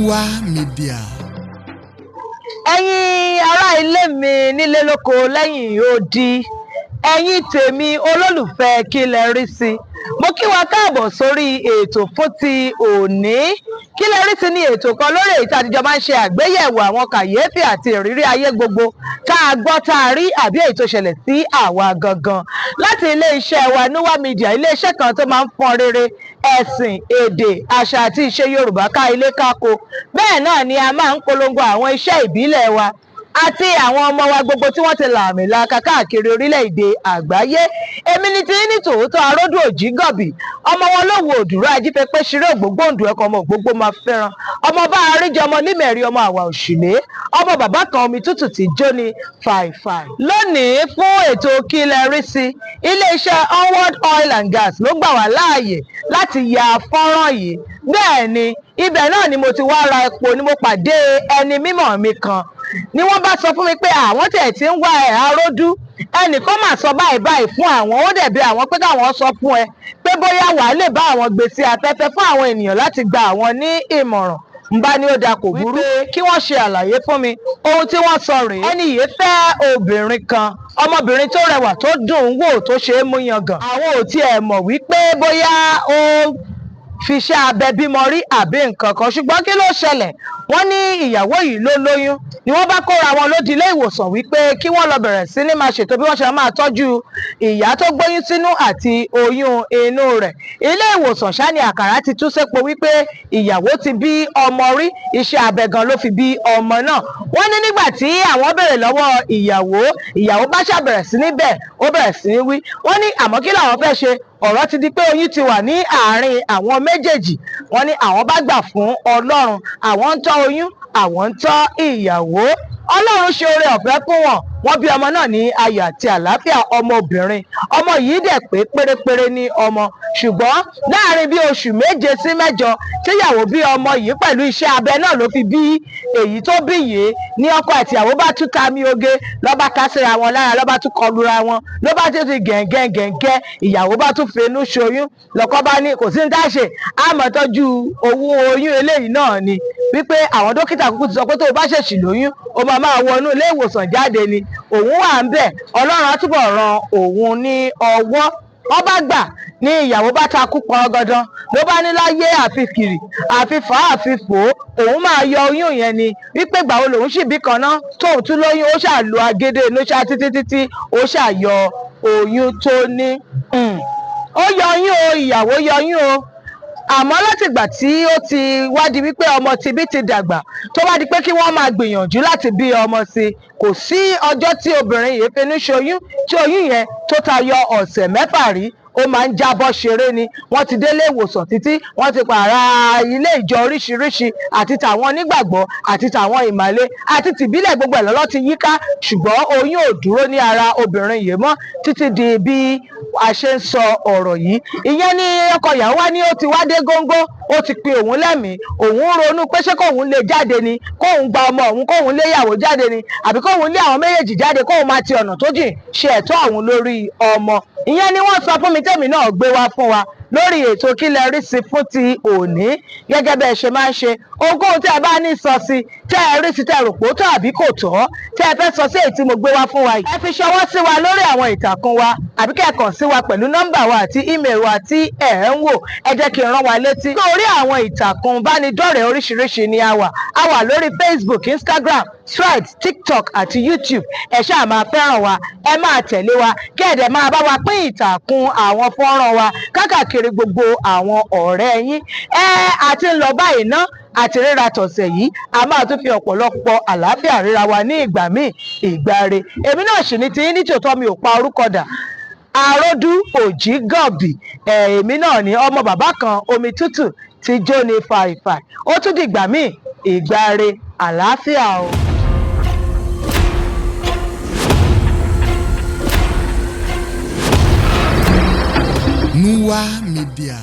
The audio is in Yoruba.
Nuwa Media. Ẹ̀yin ará ilé mi nílé lóko lẹ́yìn odi, ẹ̀yin tèmi olólùfẹ́ kí lẹ rí sí. Mo kí wa káàbọ̀ sórí ètò fún ti òní. Kí lẹ rí sí ní ètò kan lórí èyí tí àtijọ́ máa ń ṣe àgbéyẹ̀wò àwọn kàyéfì àti ìrírí ayé gbogbo tá a gbọ́ tá a rí àbí èyí tó ṣẹlẹ̀ sí àwa gangan. Láti ilé-iṣẹ́ wa Nuwa Media, ilé-iṣẹ́ kan tó máa ń fọ́n rere ẹ̀sìn, èdè, àṣà àti ìṣe Yorùbá ká ilé káko. Bẹ́ẹ̀ náà ni a máa ń polongo àwọn iṣẹ́ ìbílẹ̀ wa àti àwọn ọmọ wa gbogbo tí wọ́n ti làmìlaka káàkiri orílẹ̀-èdè àgbáyé. Èmi ni tí ní tòótọ́ Arodu Òjígọ̀bì, ọmọ wọn ló wo òdùrọ̀ ajípẹ́pẹ́ ṣeré Gbogbo ẹ̀kọ́ ọmọ Gbogbo máa fẹ́ràn. Ọmọ bá àríjẹ ọmọ límẹ̀rí ọmọ àwà òṣìlé, ọmọ bàbá kan omi tútù tí jóni fàìfàì. Lónìí fún ètò kí lẹ rí sí, ilé-iṣẹ́ Onward Oil and Gas ló gbà wá láàyè láti ya fọ́nrán yìí. Bẹ́ẹ̀ ni ibẹ̀ náà ni mo ti wá ra epo, ni mo pàdé ẹni mímọ̀ mi kan ni wọ́n bá sọ fún mi pé àwọn tẹ̀ tí ń wá ẹ̀ Arodu, ẹnìkan mà sọ báyìí fún àwọn, ó dẹ̀ bí àwọn pé káwọn sọ fún ẹ pé bóyá wàá lè bá àwọn gbé sí afẹ́fẹ́ fún àwọn ènìyàn láti gba àwọn ní ìmọ̀ràn. N bá ní ó da kò burú kí wọ́n ṣe àlàyé fún mi ohun tí wọ́n sọ rèé. Ẹni yìí fẹ́ obìnrin kan, ọmọbìnrin tó rẹwà tó dùn ún wò tó ṣe é mú yangàn. Àwọn ò tiẹ̀ mọ̀ wípé bóyá ó fi iṣẹ́ abẹ bímọ rí àbí nǹkan kan, ṣùgbọ́n kí ló ṣẹlẹ̀? Wọ́n ní ìyàwó yìí ló lóyún, ni wọ́n bá kóra wọn lódi ilé ìwòsàn wípé kí wọ́n lọ bẹ̀rẹ̀ sí ní máa ṣètò bí wọ́n ṣe máa tọ́jú ìyá tó gbóyún sínú àti oyún inú rẹ̀. Ilé ìwòsàn ṣá ni àkàrà ti tú sépo wípé ìyàwó ti bí ọmọ rí, iṣẹ́ abẹ gan ló fi bí ọmọ náà. Wọ́n ní nígbà tí àwọn béèrè lọ́wọ́ ìyàwó bá ṣàbẹ̀rẹ̀ sí ní bẹ̀, ó bẹ̀rẹ̀ sí ní wí. Wọ́n ní àmọ́ kí làwọn fẹ́ ṣe? Ọ̀rọ̀ ti di pé oyún ti wà ní àárín àwọn méjèèjì. Wọ́n ní àwọn bá gbà fún Ọlọ́run, àwọn ń tọ́ oyún, àwọn ń tọ́ ìyàwó. Ọlọ́run ṣe oore ọ̀fẹ́ fún wọn, wọ́n bí ọmọ náà ní ayọ̀ àti àlàáfíà, ọmọbìnrin. Ọmọ yìí dẹ̀ pé pérépéré ní ọmọ, ṣùgbọ́n láàrin bí oṣù 7 sí 8 tíyàwó bí ọmọ yìí pẹ̀lú iṣẹ́ abẹ náà ló fi bí èyí tó bí yìí, ní ọkọ àti ìyàwó bá tún ta mi oge, lọ́ba ká síra wọn lára, lọ́ba tún kọlura wọn, ló bá tún ti gẹ̀ǹgẹ̀, ìyàwó bá tún fenú ṣoyún. Lọ́kọ bá ní kò sí ní táṣe, á máa tọ́jú owó oyún eléyìí náà ni, wípé àwọn dókítà kúkú ti sọ pé tó o bá ṣèṣì lóyún o máa wọnú ilé ìwòsàn jáde ni. Òun wà ń bẹ̀, Ọlọ́run á túbọ̀ ran òun ní ọwọ́. Wọ́n bá gbà ní ìyàwó bá takú pọ̀rọ̀gọ̀dán, ló bá ní láyé àfi kiri àfi fà á àfi fò ó, òun máa yọ oyún yẹn ni, wípé ìgbà wo lòun sì bí kan náà tóun tún lóyún. Ó ṣàlù agédé inú ṣá títí ó ṣàyọ oyún tó ní. Ó yọ oyún o, ìyàwó yọ oyún o, àmọ́ látìgbà tí ó ti wá di wípé ọmọ tibí ti dàgbà, tó wá di pé kí wọ́n máa gbìyànjú láti bí ọmọ sí, kò sí ọjọ́ tí obìnrin yìí finú ṣoyún tí oyún yẹn tó tayọ ọ̀sẹ̀ 6 rí. Ó máa ń jábọ́ ṣeré ni. Wọ́n ti délé ìwòsàn títí, wọ́n ti pààrà ilé ìjọ oríṣiríṣi, àti tàwọn onígbàgbọ́ àti tàwọn ìmàle àti tìbílẹ̀, gbogbo ẹ̀ lọ́lọ́ ti yíká, ṣùgbọ́n oyún ò dúró ní ara obìnrin yìí mọ́ títí di bí a ṣe ń sọ ọ̀rọ̀ yìí. Ìyẹn ni ọkọ ìyàwó wá ní ó ti wá dé góńgó, ó ti pin òun lẹ́mìí, òun ronú pé ṣé kóun lè jáde ni, kóun gba ọmọ òun, kóun lé ìyàwó jáde ni, àbí kóun lé àwọn méjèèjì jáde, kóun máa ti ọ̀nà tó jìn ṣe ẹ̀tọ́ àwọn lórí ọmọ. Ìyẹn ni wọ́n sọ fún mi, tèmi náà gbé wá fún wa lórí ètò kí lẹ rí sí fún ti òní. Gẹ́gẹ́ bẹ́ẹ̀ ṣe máa ń ṣe, ohunkóhun tí ẹ bá ní sọ sí, tẹ́ ẹ rí sí, tẹ́ ẹ rò pé ó tọ́ àbí kò tọ́, tẹ́ ẹ fẹ́ sọ sí èyí tí mo gbé wá fún wa yìí, ẹ fi ṣọwọ́ sí wa lórí àwọn ìtàkùn wa, àbí kẹ́ ẹ kàn sí wa pẹ̀lú nọ́mbà wa àti ímeèlì wa tí ẹ ń wò. Ẹ jẹ́ kí n rán wa létí. Lórí àwọn ìtàkùn bánidọ́rẹ̀ẹ́ oríṣiríṣi ni a wà lórí Facebook, Instagram, Threads, TikTok àti YouTube. Ẹ ṣáà máa fẹ́ràn wa, ẹ máa tẹ̀lé wa, kí ẹ dẹ̀ máa bá wa pín ìtàkùn àwọn fọ́nrán wa káàkiri gbogbo àwọn ọ̀rẹ́ yín. Àti ń lọ báyìí ná, àti ríra tọ̀sẹ̀ yìí, a máa tún fi ọ̀pọ̀lọpọ̀ àlàáfíà ríra wa ní ìgbà míì, ìgbà re. Èmi náà sì ní tiyín ní tòótọ́, mi ò pa orúkọ dà. Arodu Òjígọ̀bì, èmi náà ní ọmọ bàbá kan omi tútù tí jóni fàìfàì. Ó tún dìgbà míì, ìgbà re, àlàáfíà o. Nuwa Media.